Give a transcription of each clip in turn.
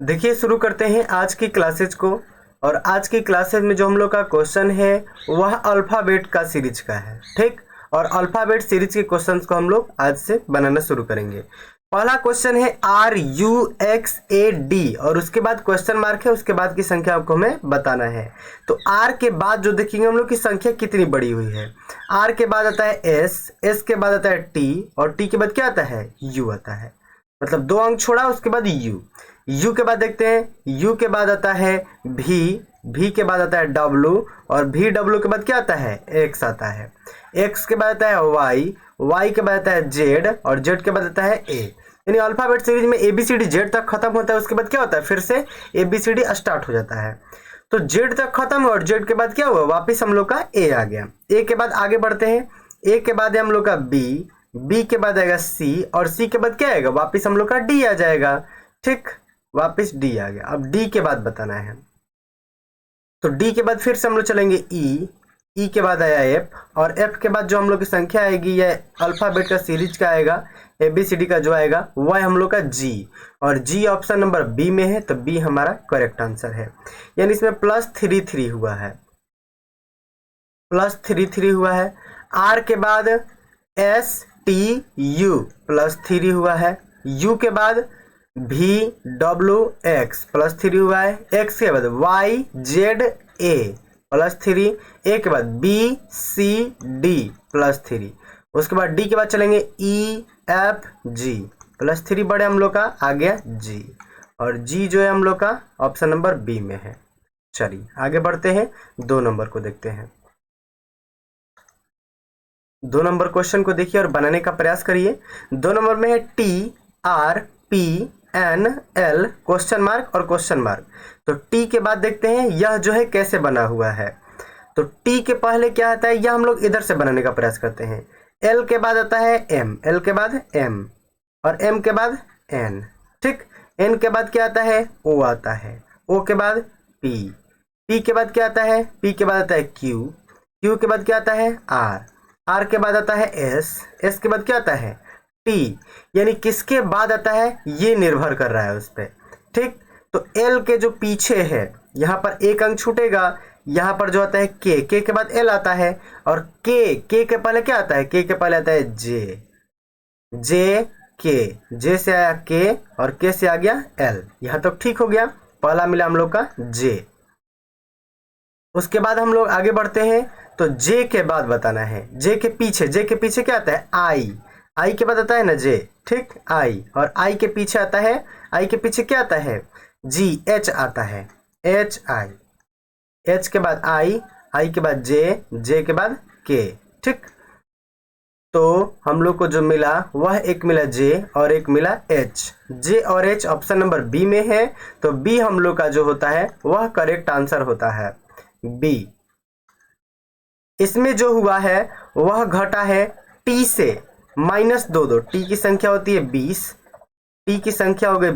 देखिए शुरू करते हैं आज की क्लासेज को। और आज की क्लासेज में जो हम लोग का क्वेश्चन है वह अल्फ़ाबेट का सीरीज का है, ठीक। और अल्फ़ाबेट सीरीज के क्वेश्चंस को हम लोग आज से बनाना शुरू करेंगे। पहला क्वेश्चन है RUXAD और उसके बाद क्वेश्चन मार्क है, उसके बाद की संख्या आपको हमें बताना है। तो R के बाद जो देखेंगे हम लोग की संख्या कितनी बड़ी हुई है। R के बाद आता है S, S के बाद आता है T और T के बाद क्या आता है U आता है, मतलब 2 अंक छोड़ा उसके बाद U के बाद देखते हैं U के बाद आता है V के बाद आता है W और VW के बाद क्या आता है X आता है। X के बाद आता है Y के बाद आता है Z और Z के बाद आता है A। यानी अल्फाबेट सीरीज में ABCD Z तक खत्म होता है, उसके बाद क्या होता है फिर से ABCD स्टार्ट हो जाता है। तो Z तक खत्म और Z के बाद क्या हुआ, वापिस हम लोग का A आ गया। A के बाद आगे बढ़ते हैं, A के बाद है हम लोग का B के बाद आएगा C और C के बाद क्या आएगा, वापिस हम लोग का D आ जाएगा, ठीक। वापिस D आ गया। अब D के बाद बताना है, तो D के बाद फिर से हम लोग चलेंगे E के बाद आया F और F के बाद जो हम लोग की संख्या आएगी यह अल्फाबेट का सीरीज का आएगा, ABCD का जो आएगा वह है हम लोग का G और G ऑप्शन नंबर B में है, तो B हमारा करेक्ट आंसर है। यानी इसमें +3 हुआ है, +3 हुआ है। R के बाद STU +3 हुआ है। U के बाद VWX +3 हुआ है। X के बाद YZA +3, A के बाद BCD +3, उसके बाद D के बाद चलेंगे EFG +3 बड़े हम लोग का आ गया G और G जो है हम लोग का ऑप्शन नंबर B में है। चलिए आगे बढ़ते हैं, 2 नंबर को देखते हैं। 2 नंबर क्वेश्चन को देखिए और बनाने का प्रयास करिए। 2 नंबर में है TRPNL क्वेश्चन मार्क और क्वेश्चन मार्क। तो T के बाद देखते हैं यह जो है कैसे बना हुआ है। तो T के पहले क्या आता है, यह हम लोग इधर से बनाने का प्रयास करते हैं। L के बाद आता है M, L के बाद M और M के बाद N, ठीक। N के बाद क्या आता है, O आता है, O के बाद P के बाद क्या आता है, P के बाद आता है Q के बाद क्या आता है R के बाद आता है S के बाद क्या आता है T। यानी किसके बाद आता है ये निर्भर कर रहा है उस पर, ठीक। तो L के जो पीछे है यहाँ पर 1 अंक छूटेगा, यहाँ पर जो आता है K के बाद L आता है और K के पहले क्या आता है, K के पहले आता है J से आया K और K से आ गया L। यहाँ तक ठीक हो गया, पहला मिला हम लोग का J। उसके बाद हम लोग आगे बढ़ते हैं, तो J के बाद बताना है। J के पीछे क्या आता है I के बाद आता है ना J, ठीक I और I के पीछे आता है, I के पीछे क्या आता है H आता है H के बाद I के बाद J के बाद K, ठीक। तो हम लोग को जो मिला वह एक मिला J और एक मिला H। J और H ऑप्शन नंबर B में है, तो B हम लोग का जो होता है वह करेक्ट आंसर होता है B। इसमें जो हुआ है वह घटा है T से -2 T की संख्या होती है 20, T की संख्या हो गई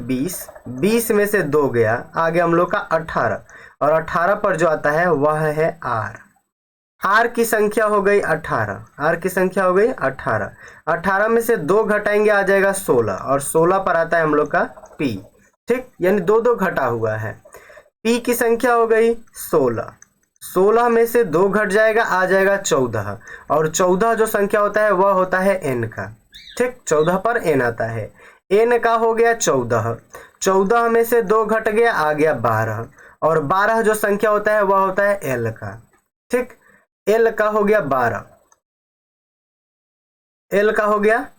20 में से 2 गया, आ गया हम लोग का 18 और 18 पर जो आता है वह है R की संख्या हो गई 18, R की संख्या हो गई 18 में से 2 घटाएंगे आ जाएगा 16 और 16 पर आता है हम लोग का P, ठीक। यानी 2 घटा हुआ है। P की संख्या हो गई 16 में से 2 घट जाएगा आ जाएगा 14 और 14 जो संख्या होता है वह होता है N का, ठीक। 14 पर N आता है, N का हो गया 14 में से 2 घट गया आ गया 12 और 12 जो संख्या होता है वह होता है L का, ठीक। L का हो गया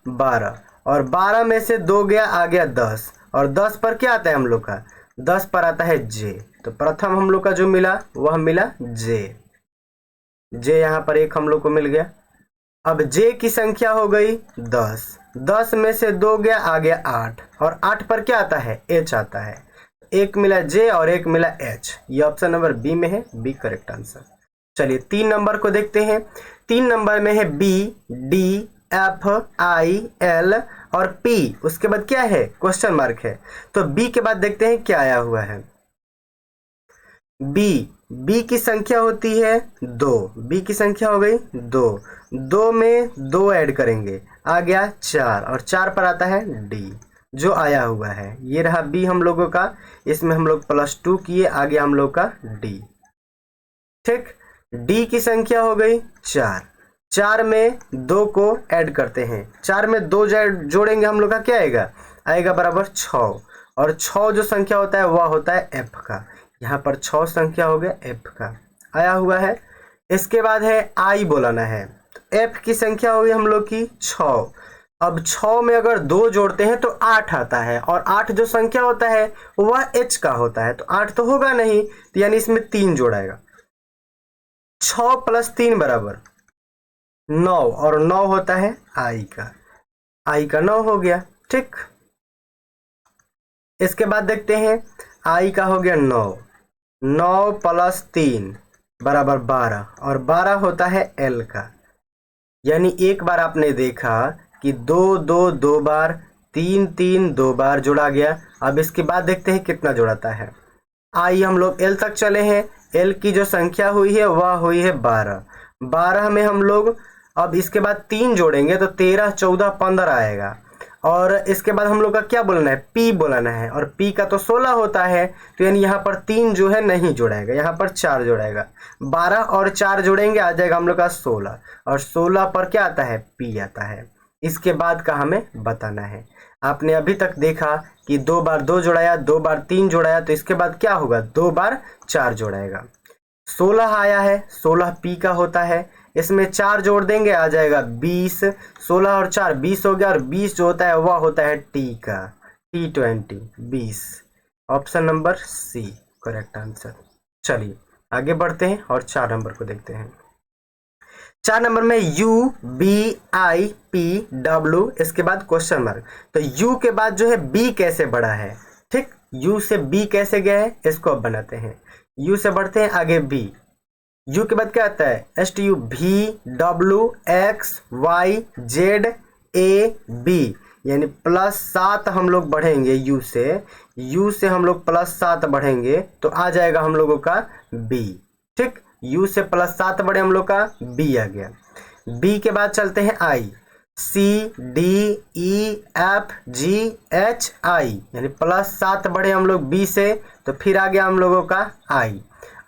12 और 12 में से 2 गया आ गया 10 और 10 पर क्या आता है हम लोग का, 10 पर आता है J। तो प्रथम हम लोग का जो मिला वह मिला J यहाँ पर 1 हम लोग को मिल गया। अब J की संख्या हो गई 10 में से 2 गया आ गया 8 और 8 पर क्या आता है H आता है, 1 मिला J और 1 मिला H। ये ऑप्शन नंबर B में है, B करेक्ट आंसर। चलिए 3 नंबर को देखते हैं। 3 नंबर में है B D F I L और P, उसके बाद क्या है क्वेश्चन मार्क है। तो B के बाद देखते हैं क्या आया हुआ है। B की संख्या होती है 2, B की संख्या हो गई 2 में 2 ऐड करेंगे आ गया 4 और 4 पर आता है D। जो आया हुआ है। ये रहा बी हम लोगों का, इसमें हम लोग +2 किए, आगे हम लोग का डी। ठीक, डी की संख्या हो गई 4। 4 में 2 को ऐड करते हैं, 4 में 2 जोड़ेंगे हम लोग का क्या आएगा, आएगा बराबर 6। और 6 जो संख्या होता है वह होता है एफ का। यहाँ पर 6 संख्या हो गया एफ का आया हुआ है। इसके बाद है आई बोलाना है, तो एफ की संख्या होगी हम लोग की 6। अब 6 में अगर 2 जोड़ते हैं तो 8 आता है, और 8 जो संख्या होता है वह एच का होता है, तो 8 तो होगा नहीं, तो यानी इसमें 3 जोड़ाएगा। 6 + 3 बराबर 9, और 9 होता है आई का। आई का 9 हो गया। ठीक, इसके बाद देखते हैं आई का हो गया 9। 9 + 3 बराबर 12, और 12 होता है एल का। यानी एक बार आपने देखा कि 2 2 2 बार, 3 3 2 बार जोड़ा गया। अब इसके बाद देखते हैं कितना जोड़ाता है। आई हम लोग एल तक चले हैं, एल की जो संख्या हुई है वह हुई है 12। 12 में हम लोग अब इसके बाद 3 जोड़ेंगे तो 13 14 15 आएगा। और इसके बाद हम लोग का क्या बोलना है, पी बोलाना है, और पी का तो 16 होता है, तो यानी यहाँ पर 3 जो है नहीं जोड़ाएगा, यहाँ पर 4 जोड़ाएगा। 12 और 4 जोड़ेंगे आ जाएगा हम लोग का 16, और 16 पर क्या आता है, पी आता है। इसके बाद का हमें बताना है। आपने अभी तक देखा कि 2 बार 2 जोड़ाया, 2 बार 3 जोड़ाया, तो इसके बाद क्या होगा, 2 बार 4 जोड़ाएगा। 16 आया है, 16 पी का होता है, इसमें 4 जोड़ देंगे आ जाएगा 20। 16 और 4 20 हो गया, और 20 जो होता है वह होता है टी का, T20 20। Option number C correct answer. चलिए आगे बढ़ते हैं और 4 नंबर को देखते हैं। 4 नंबर में U B I P W, इसके बाद क्वेश्चन मार्क। तो U के बाद जो है B कैसे बढ़ा है, ठीक, U से B कैसे गया है इसको अब बनाते हैं। U से बढ़ते हैं आगे B। U के बाद क्या आता है, STU V W X Y Z A B, यानी +7 हम लोग बढ़ेंगे U से हम लोग +7 बढ़ेंगे तो आ जाएगा हम लोगों का B। ठीक, U से +7 बढ़े हम लोग का B आ गया। B के बाद चलते हैं I, C D E F G H I, यानी +7 बढ़े हम लोग B से, तो फिर आ गया हम लोगों का I।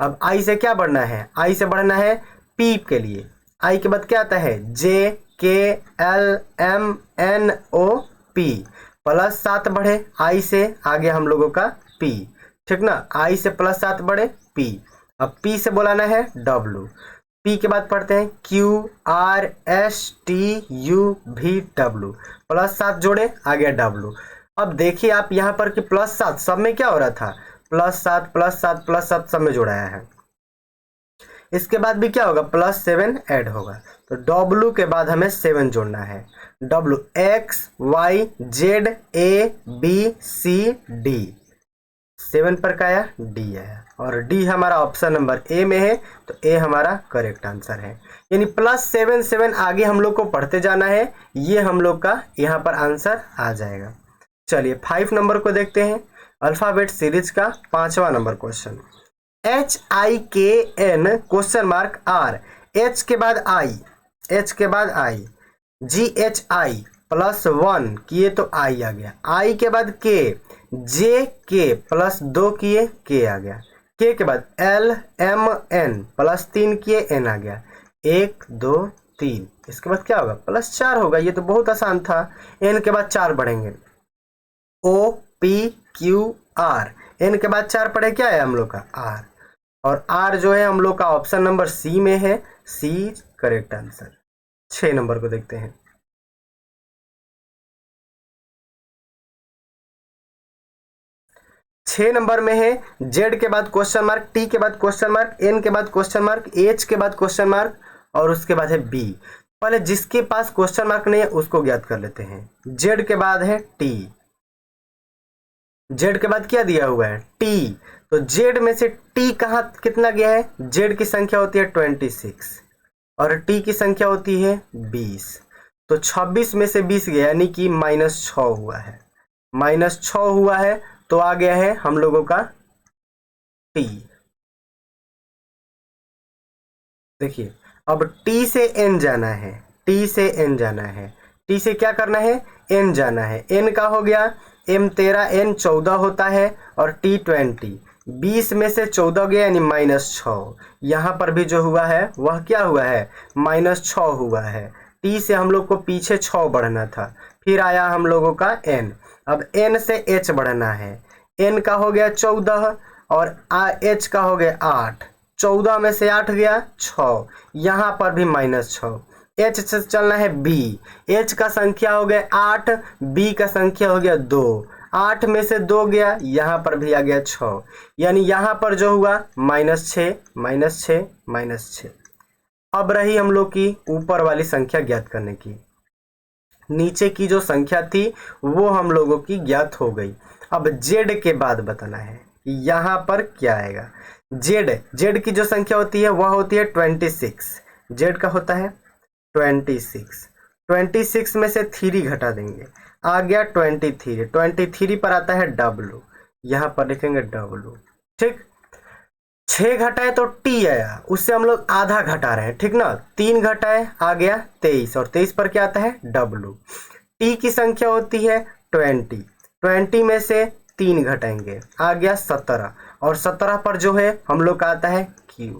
अब आई से क्या बढ़ना है, आई से बढ़ना है पी के लिए। आई के बाद क्या आता है, J K L M N O P, +7 बढ़े आई से, आगे हम लोगों का पी। ठीक ना, आई से +7 बढ़े पी। अब पी से बोलाना है डब्लू। पी के बाद पढ़ते हैं Q R S T U V W, +7 जोड़े आ गया डब्लू। अब देखिए आप यहाँ पर कि +7 सब में क्या हो रहा था, +7 +7 +7 सब में जोड़ाया है। इसके बाद भी क्या होगा, +7 ऐड होगा, तो डब्लू के बाद हमें 7 जोड़ना है। W X Y Z A B C D, 7 पर का आया, डी आया, और डी हमारा ऑप्शन नंबर ए में है, तो ए हमारा करेक्ट आंसर है। यानी +7 7 आगे हम लोग को पढ़ते जाना है, ये हम लोग का यहाँ पर आंसर आ जाएगा। चलिए 5 नंबर को देखते हैं, अल्फाबेट सीरीज का 5वां number question. HIKN question mark R, H के बाद I, H के बाद I, GHI +1 किए तो I आ गया, I के बाद K, JK +2 किए K आ गया, K के बाद LMN +3 किए N आ गया, 1 2 3। इसके बाद क्या होगा, +4 होगा, ये तो बहुत आसान था। N के बाद 4 बढ़ेंगे, OPQR, N के बाद 4 पढ़े क्या है हम लोग का R, और R जो है हम लोग का ऑप्शन नंबर सी में है, सी करेक्ट आंसर। 6 नंबर को देखते हैं। 6 नंबर में है Z के बाद क्वेश्चन मार्क, T के बाद क्वेश्चन मार्क, N के बाद क्वेश्चन मार्क, H के बाद क्वेश्चन मार्क, और उसके बाद है B। पहले जिसके पास क्वेश्चन मार्क नहीं है उसको ज्ञात कर लेते हैं। Z के बाद है T, Z के बाद क्या दिया हुआ है, T, तो Z में से T कहाँ कितना गया है, Z की संख्या होती है 26 और T की संख्या होती है 20, तो 26 में से 20 गया, यानी कि -6 हुआ है, -6 हुआ है, तो आ गया है हम लोगों का T। देखिए अब T से N जाना है, T से N जाना है, T से क्या करना है, N जाना है। N का हो गया, M13 N14 होता है और T20 20 में से 14 गया यानी -6। यहाँ पर भी जो हुआ है वह क्या हुआ है, -6 हुआ है। T से हम लोग को पीछे 6 बढ़ना था, फिर आया हम लोगों का N। अब N से H बढ़ना है। N का हो गया 14 और H का हो गया 8। 14 में से 8 गया 6, यहाँ पर भी -6। H से चलना है B। H का संख्या हो गया 8, B का संख्या हो गया 2। 8 में से 2 गया, यहाँ पर भी आ गया 6, यानी यहाँ पर जो हुआ -6 -6 -6। अब रही हम लोग की ऊपर वाली संख्या ज्ञात करने की। नीचे की जो संख्या थी वो हम लोगों की ज्ञात हो गई। अब Z के बाद बताना है कि यहाँ पर क्या आएगा। Z की जो संख्या होती है वह होती है 26। Z का होता है 26। 26 में से 3 घटा देंगे, आ गया 23। 23 पर आता है W, यहाँ पर लिखेंगे W। ठीक, 6 घटाए तो T आया, उससे हम लोग आधा घटा रहे हैं, ठीक ना। 3 घटाए आ गया 23 और 23 पर क्या आता है W। T की संख्या होती है 20। 20 में से 3 घटाएंगे, आ गया 17 और 17 पर जो है हम लोग का आता है Q।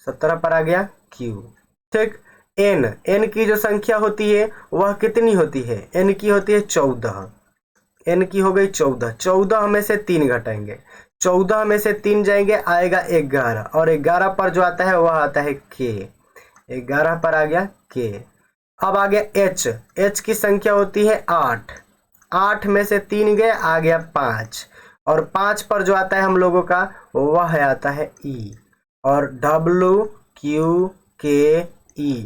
17 पर आ गया Q। ठीक, N की जो संख्या होती है वह कितनी होती है, N की होती है 14। N की हो गई 14। 14 में से 3 घटाएंगे, 14 में से 3 जाएंगे, आएगा 11 और 11 पर जो आता है वह आता है K। 11 पर आ गया K। अब आ गया H की संख्या होती है 8। 8 में से 3 गए, आ गया 5 और 5 पर जो आता है हम लोगों का वह आता है E और W Q K E।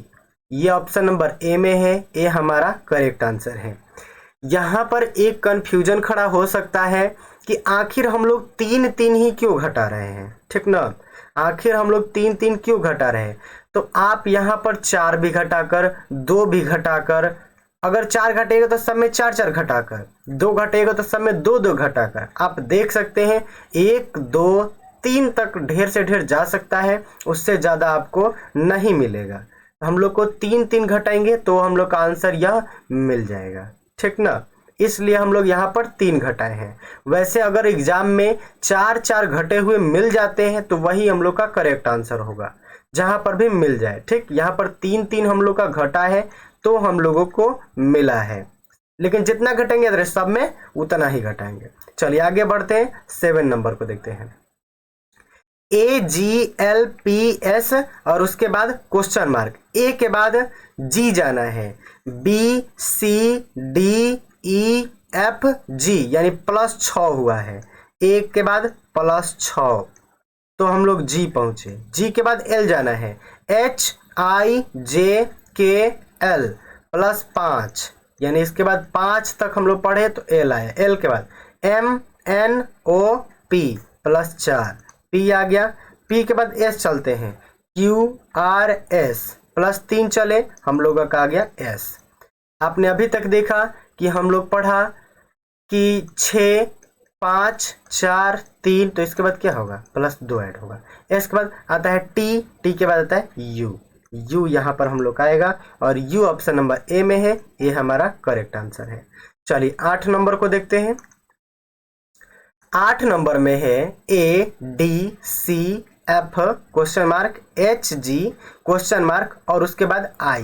ये ऑप्शन नंबर ए में है, ये हमारा करेक्ट आंसर है। यहाँ पर एक कंफ्यूजन खड़ा हो सकता है कि आखिर हम लोग 3 ही क्यों घटा रहे हैं, ठीक ना। आखिर हम लोग 3 क्यों घटा रहे हैं, तो आप यहाँ पर 4 भी घटाकर, 2 भी घटाकर, अगर 4 घटेगा तो सब में 4 घटाकर, 2 घटेगा तो सब में 2 घटाकर आप देख सकते हैं 1 2 3 तक ढेर से ढेर जा सकता है, उससे ज़्यादा आपको नहीं मिलेगा। हम लोग को 3 घटाएंगे तो हम लोग का आंसर यह मिल जाएगा, ठीक ना। इसलिए हम लोग यहाँ पर 3 घटाए हैं। वैसे अगर एग्जाम में 4 घटे हुए मिल जाते हैं तो वही हम लोग का करेक्ट आंसर होगा, जहाँ पर भी मिल जाए। ठीक, यहाँ पर 3 हम लोग का घटा है तो हम लोगों को मिला है, लेकिन जितना घटेंगे सब में उतना ही घटाएंगे। चलिए आगे बढ़ते हैं, 7 नंबर को देखते हैं। AGLPS और उसके बाद क्वेश्चन मार्क। ए के बाद G जाना है, BCDEFG यानी +6 हुआ है। ए के बाद +6 तो हम लोग G पहुंचे। G के बाद L जाना है, HIJKL +5 यानी इसके बाद 5 तक हम लोग पढ़े तो L आया। L के बाद MNOP +4, P आ गया। P के बाद S चलते हैं, QRS +3 चले, हम लोगों का आ गया S। आपने अभी तक देखा कि हम लोग पढ़ा कि 6 5 4 3, तो इसके बाद क्या होगा, +2 ऐड होगा। S के बाद आता है T के बाद आता है U यहाँ पर हम लोग का आएगा और U ऑप्शन नंबर ए में है, ये हमारा करेक्ट आंसर है। चलिए 8 नंबर को देखते हैं। 8 नंबर में है ADCF question mark, HG question mark और उसके बाद I।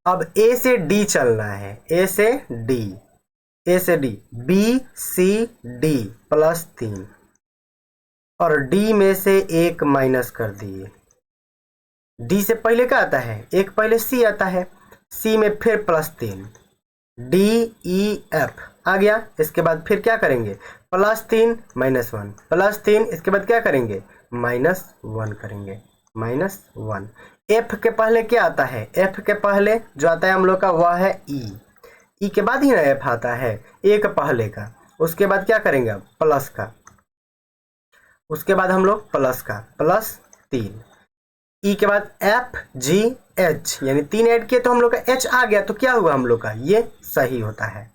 अब A से D चलना है, A से D BCD +3 और D में से 1 माइनस कर दिए। D से पहले क्या आता है, एक पहले C आता है, C में फिर +3, DEF आ गया। इसके बाद फिर क्या करेंगे, +3 -1 +3, इसके बाद क्या करेंगे, -1 करेंगे, -1। F के पहले क्या आता है, F के पहले जो आता है हम लोग का वह है E के बाद ही ना F आता है, एक पहले का, उसके बाद क्या करेंगे अब प्लस का, उसके बाद हम लोग प्लस का +3। E के बाद FGH यानी 3 ऐड किए तो हम लोग का H आ गया, तो क्या हुआ हम लोग का, ये सही होता है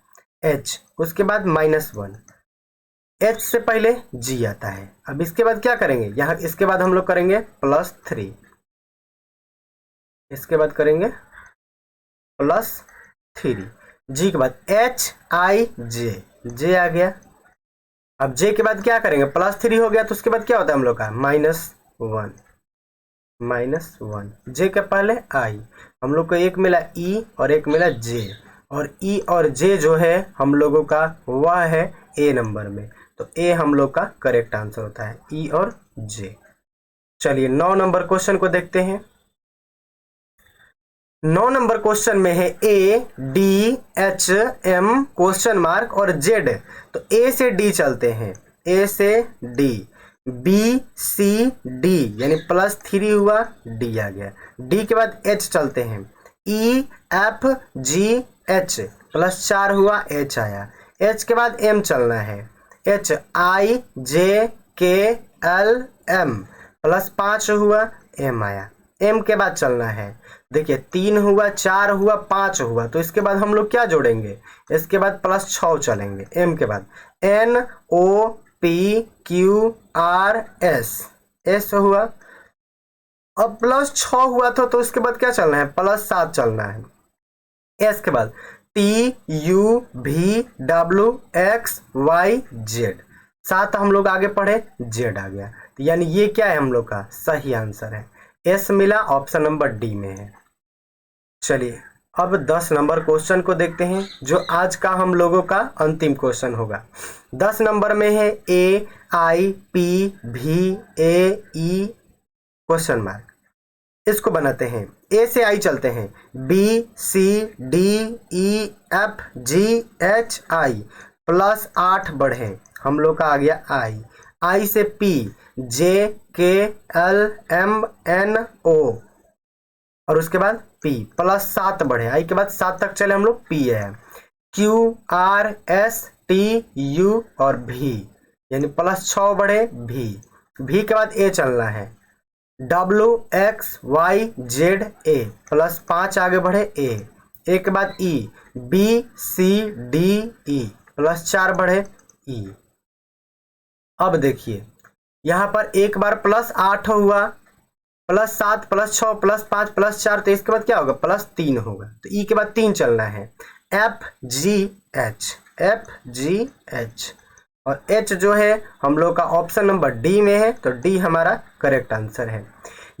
H। उसके बाद -1, H से पहले G आता है। अब इसके बाद क्या करेंगे, यहाँ इसके बाद हम लोग करेंगे +3, इसके बाद करेंगे +3। जी के बाद HIJ, जे आ गया। अब जे के बाद क्या करेंगे, +3 हो गया तो उसके बाद क्या होता है हम लोग का -1, -1। जे के पहले आई, हम लोग को एक मिला ई और एक मिला जे, और ई और जे जो है हम लोगों का वह है ए नंबर में, तो ए हम लोग का करेक्ट आंसर होता है, ई और जे। चलिए 9 नंबर क्वेश्चन को देखते हैं। 9 नंबर क्वेश्चन में है ADHM क्वेश्चन मार्क और Z, तो ए से डी चलते हैं, ए से डी, BCD यानी +3 हुआ, डी आ गया। डी के बाद H चलते हैं, EFGH +4 हुआ, H आया। H के बाद M चलना है, HIJKLM +5 हुआ, M आया। M के बाद चलना है, देखिए 3 हुआ, 4 हुआ, 5 हुआ, तो इसके बाद हम लोग क्या जोड़ेंगे, इसके बाद +6 चलेंगे। M के बाद NOPQRS, S हुआ। अब +6 हुआ था तो इसके बाद क्या चलना है, +7 चलना है। S के बाद TUVWXYZ, 7 हम लोग आगे पढ़े, Z आ गया, तो यानी ये क्या है हम लोग का सही आंसर है, S मिला, ऑप्शन नंबर डी में है। चलिए अब 10 नंबर क्वेश्चन को देखते हैं, जो आज का हम लोगों का अंतिम क्वेश्चन होगा। 10 नंबर में है AIPVAE क्वेश्चन मार्क, इसको बनाते हैं, ए से आई चलते हैं, BCDEFGHI +8 बढ़े, हम लोग का आ गया आई। आई से PJKLMNO और उसके बाद P +7 बढ़े, आई के बाद 7 तक चले हम लोग, P है। QRSTU और V यानी +6 बढ़े, V के बाद A चलना है, WXYZA +5 आगे बढ़े, A के बाद E, BCDE +4 बढ़े, E। अब देखिए यहाँ पर एक बार +8 हुआ, +7 +6 +5 +4, तो इसके बाद क्या होगा, +3 होगा, तो ई के बाद 3 चलना है, FGH और H जो है हम लोग का ऑप्शन नंबर डी में है, तो डी हमारा करेक्ट आंसर है।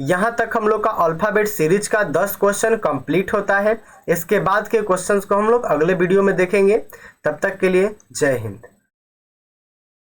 यहाँ तक हम लोग का अल्फाबेट सीरीज का 10 क्वेश्चन कंप्लीट होता है। इसके बाद के क्वेश्चंस को हम लोग अगले वीडियो में देखेंगे। तब तक के लिए जय हिंद।